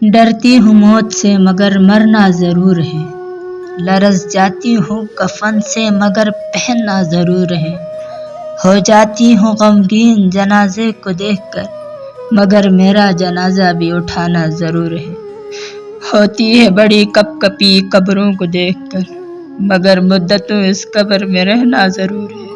डरती हूँ मौत से मगर मरना ज़रूर है। लरज़ जाती हूँ कफ़न से मगर पहनना ज़रूर है। हो जाती हूँ गमगीन जनाज़े को देखकर मगर मेरा जनाज़ा भी उठाना ज़रूर है। होती है बड़ी कँपकँपी कब्रों को देखकर मगर मुद्दतों इस कब्र में रहना ज़रूर है।